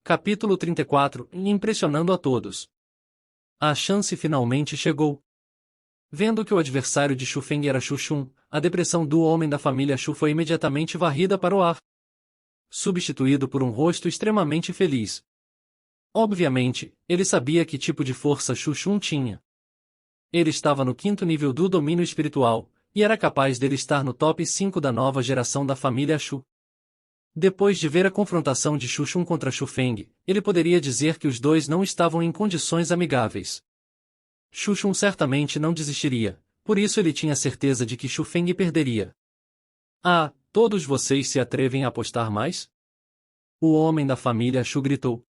Capítulo 34 Impressionando a todos. A chance finalmente chegou. Vendo que o adversário de Shu Feng era Shu Shun, a depressão do homem da família Shu foi imediatamente varrida para o ar, substituído por um rosto extremamente feliz. Obviamente, ele sabia que tipo de força Shu Shun tinha. Ele estava no 5º nível do domínio espiritual, e era capaz dele estar no top 5 da nova geração da família Shu. Depois de ver a confrontação de Shu Shun contra Shu Feng, ele poderia dizer que os dois não estavam em condições amigáveis. Shu Shun certamente não desistiria, por isso ele tinha certeza de que Shu Feng perderia. Ah, todos vocês se atrevem a apostar mais? O homem da família Shu gritou.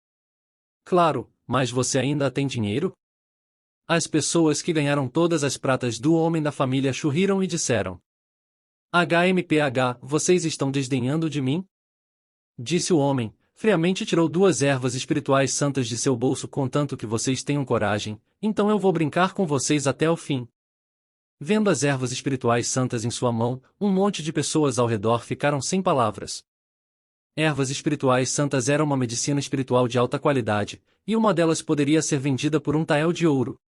Claro, mas você ainda tem dinheiro? As pessoas que ganharam todas as pratas do homem da família Shu riram e disseram. HMPH, vocês estão desdenhando de mim? Disse o homem, friamente tirou 2 ervas espirituais santas de seu bolso. Contanto que vocês tenham coragem, então eu vou brincar com vocês até o fim. Vendo as ervas espirituais santas em sua mão, um monte de pessoas ao redor ficaram sem palavras. Ervas espirituais santas eram uma medicina espiritual de alta qualidade, e uma delas poderia ser vendida por um tael de ouro,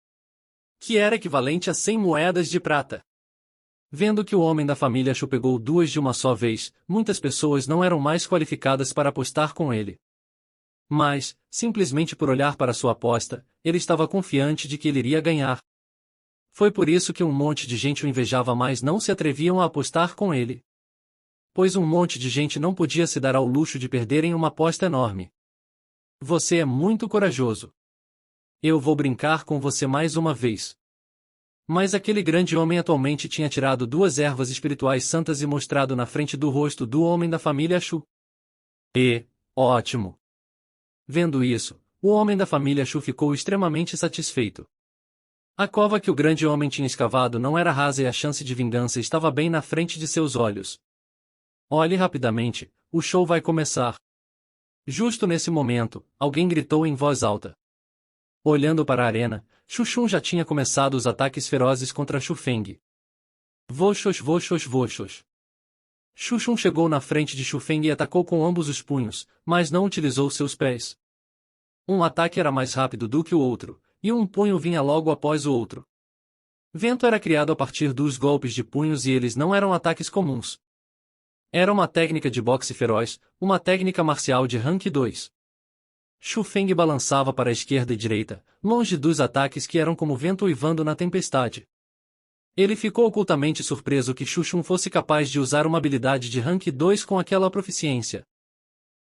que era equivalente a 100 moedas de prata. Vendo que o homem da família Shu pegou 2 de uma só vez, muitas pessoas não eram mais qualificadas para apostar com ele. Mas, simplesmente por olhar para sua aposta, ele estava confiante de que ele iria ganhar. Foi por isso que um monte de gente o invejava, mas não se atreviam a apostar com ele. Pois um monte de gente não podia se dar ao luxo de perder em uma aposta enorme. Você é muito corajoso. Eu vou brincar com você mais uma vez. Mas aquele grande homem atualmente tinha tirado 2 ervas espirituais santas e mostrado na frente do rosto do homem da família Shu. Ótimo! Vendo isso, o homem da família Shu ficou extremamente satisfeito. A cova que o grande homem tinha escavado não era rasa e a chance de vingança estava bem na frente de seus olhos. Olhe rapidamente, o show vai começar. Justo nesse momento, alguém gritou em voz alta. Olhando para a arena, Shu Shun já tinha começado os ataques ferozes contra Shu Feng. Voxos, voxos, voxos. Shu Shun chegou na frente de Shu Feng e atacou com ambos os punhos, mas não utilizou seus pés. Um ataque era mais rápido do que o outro, e um punho vinha logo após o outro. Vento era criado a partir dos golpes de punhos e eles não eram ataques comuns. Era uma técnica de boxe feroz, uma técnica marcial de rank 2. Shu Feng balançava para a esquerda e direita, longe dos ataques que eram como vento uivando na tempestade. Ele ficou ocultamente surpreso que Shu Shun fosse capaz de usar uma habilidade de rank 2 com aquela proficiência.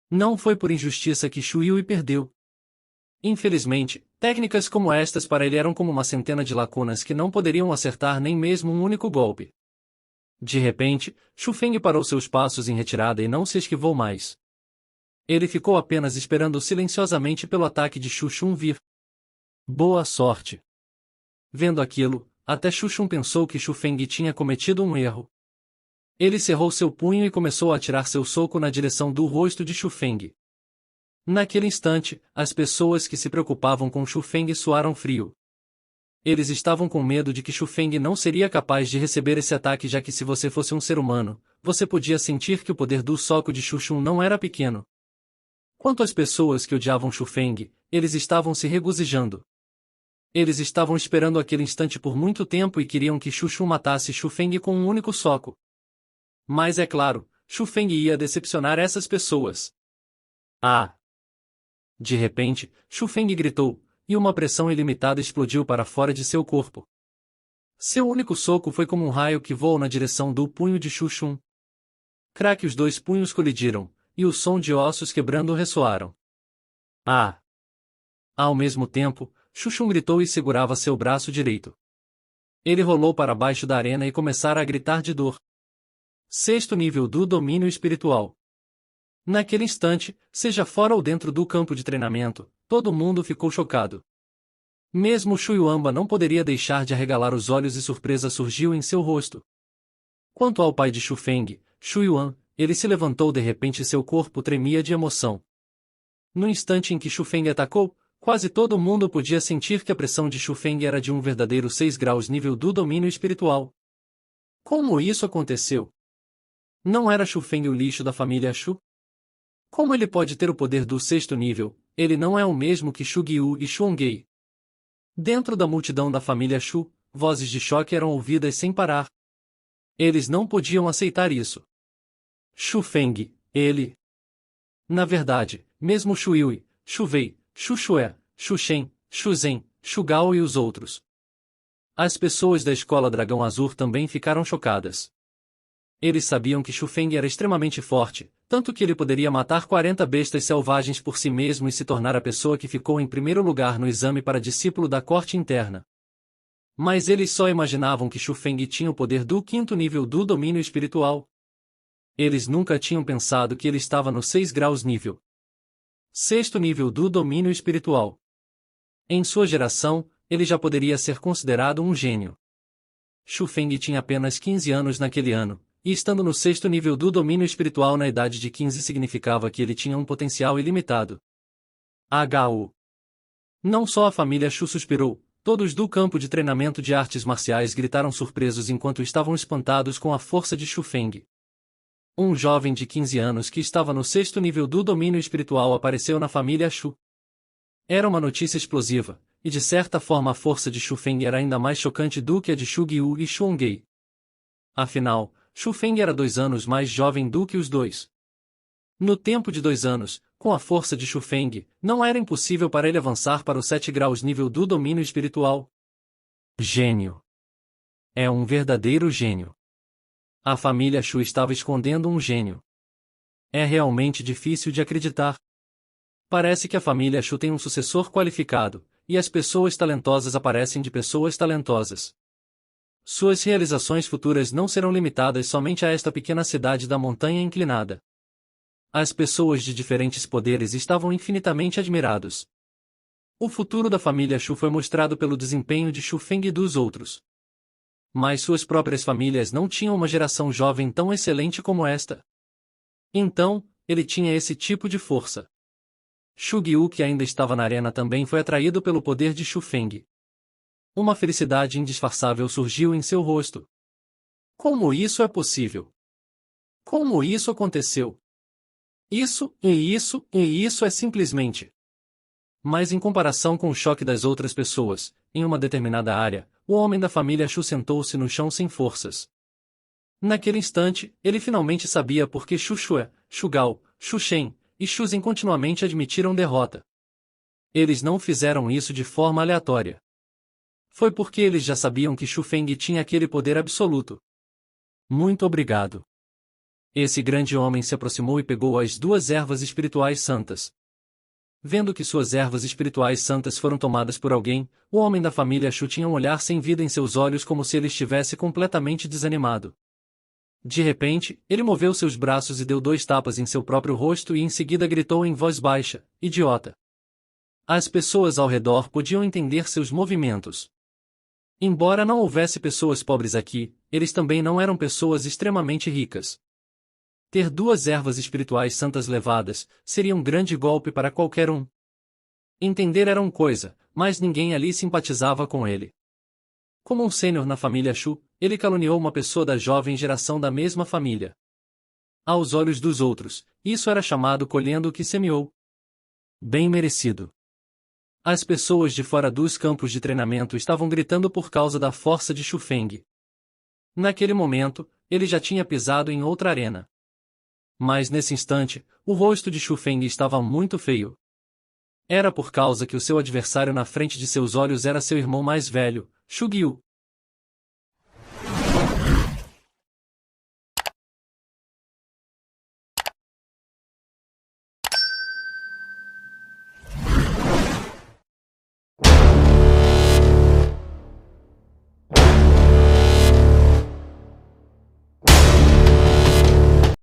Não foi por injustiça que Shu Yui perdeu. Infelizmente, técnicas como estas para ele eram como uma centena de lacunas que não poderiam acertar nem mesmo um único golpe. De repente, Shu Feng parou seus passos em retirada e não se esquivou mais. Ele ficou apenas esperando silenciosamente pelo ataque de Shu Shun vir. Boa sorte! Vendo aquilo, até Shu Shun pensou que Shu Feng tinha cometido um erro. Ele cerrou seu punho e começou a atirar seu soco na direção do rosto de Shu Feng. Naquele instante, as pessoas que se preocupavam com Shu Feng suaram frio. Eles estavam com medo de que Shu Feng não seria capaz de receber esse ataque, já que se você fosse um ser humano, você podia sentir que o poder do soco de Shu Shun não era pequeno. Quanto às pessoas que odiavam Shu Feng, eles estavam se regozijando. Eles estavam esperando aquele instante por muito tempo e queriam que Shu Shun matasse Shu Feng com um único soco. Mas é claro, Shu Feng ia decepcionar essas pessoas. Ah! De repente, Shu Feng gritou, e uma pressão ilimitada explodiu para fora de seu corpo. Seu único soco foi como um raio que voou na direção do punho de Shu Shun. Craque, os 2 punhos colidiram, e o som de ossos quebrando ressoaram. Ah! Ao mesmo tempo, Shu Shun gritou e segurava seu braço direito. Ele rolou para baixo da arena e começara a gritar de dor. 6º nível do domínio espiritual. Naquele instante, seja fora ou dentro do campo de treinamento, todo mundo ficou chocado. Mesmo Shu Yuamba não poderia deixar de arregalar os olhos e surpresa surgiu em seu rosto. Quanto ao pai de Shu Feng, Shu Yuan, ele se levantou de repente e seu corpo tremia de emoção. No instante em que Shu Feng atacou, quase todo mundo podia sentir que a pressão de Shu Feng era de um verdadeiro 6 graus nível do domínio espiritual. Como isso aconteceu? Não era Shu Feng o lixo da família Shu? Como ele pode ter o poder do 6º nível, ele não é o mesmo que Shugyu e Xuongei. Dentro da multidão da família Shu, vozes de choque eram ouvidas sem parar. Eles não podiam aceitar isso. Shu Feng, ele... Na verdade, mesmo Shu Yui, Shu Wei, Shu Shue, Shu Shen, Shu Zhen, Shu Gao e os outros. As pessoas da escola Dragão Azul também ficaram chocadas. Eles sabiam que Shu Feng era extremamente forte, tanto que ele poderia matar 40 bestas selvagens por si mesmo e se tornar a pessoa que ficou em primeiro lugar no exame para discípulo da corte interna. Mas eles só imaginavam que Shu Feng tinha o poder do 5º nível do domínio espiritual. Eles nunca tinham pensado que ele estava no 6 graus nível. 6º nível do domínio espiritual. Em sua geração, ele já poderia ser considerado um gênio. Shu Feng tinha apenas 15 anos naquele ano, e estando no 6º nível do domínio espiritual na idade de 15 significava que ele tinha um potencial ilimitado. HU. Não só a família Shu suspirou, todos do campo de treinamento de artes marciais gritaram surpresos enquanto estavam espantados com a força de Shu Feng. Um jovem de 15 anos que estava no 6º nível do domínio espiritual apareceu na família Shu. Era uma notícia explosiva, e de certa forma a força de Shu Feng era ainda mais chocante do que a de Shugyu e Xuongei. Afinal, Shu Feng era 2 anos mais jovem do que os dois. No tempo de 2 anos, com a força de Shu Feng, não era impossível para ele avançar para os 7 graus nível do domínio espiritual. Gênio. É um verdadeiro gênio. A família Shu estava escondendo um gênio. É realmente difícil de acreditar. Parece que a família Shu tem um sucessor qualificado, e as pessoas talentosas aparecem de pessoas talentosas. Suas realizações futuras não serão limitadas somente a esta pequena cidade da montanha inclinada. As pessoas de diferentes poderes estavam infinitamente admirados. O futuro da família Shu foi mostrado pelo desempenho de Shu Feng e dos outros. Mas suas próprias famílias não tinham uma geração jovem tão excelente como esta. Então, ele tinha esse tipo de força. Shugyu, que ainda estava na arena, também foi atraído pelo poder de Shu Feng. Uma felicidade indisfarçável surgiu em seu rosto. Como isso é possível? Como isso aconteceu? Isso é simplesmente. Mas em comparação com o choque das outras pessoas, em uma determinada área, o homem da família Shu sentou-se no chão sem forças. Naquele instante, ele finalmente sabia por que Shu Shue, Shu Gao, Shu Shen e Shu Zhen continuamente admitiram derrota. Eles não fizeram isso de forma aleatória. Foi porque eles já sabiam que Shu Feng tinha aquele poder absoluto. Muito obrigado. Esse grande homem se aproximou e pegou as 2 ervas espirituais santas. Vendo que suas ervas espirituais santas foram tomadas por alguém, o homem da família Shu tinha um olhar sem vida em seus olhos como se ele estivesse completamente desanimado. De repente, ele moveu seus braços e deu 2 tapas em seu próprio rosto e em seguida gritou em voz baixa, idiota. As pessoas ao redor podiam entender seus movimentos. Embora não houvesse pessoas pobres aqui, eles também não eram pessoas extremamente ricas. Ter 2 ervas espirituais santas levadas seria um grande golpe para qualquer um. Entender era uma coisa, mas ninguém ali simpatizava com ele. Como um sênior na família Shu, ele caluniou uma pessoa da jovem geração da mesma família. Aos olhos dos outros, isso era chamado colhendo o que semeou. Bem merecido. As pessoas de fora dos campos de treinamento estavam gritando por causa da força de Shu Feng. Naquele momento, ele já tinha pisado em outra arena. Mas nesse instante, o rosto de Shu Feng estava muito feio. Era por causa que o seu adversário na frente de seus olhos era seu irmão mais velho, Shugyu.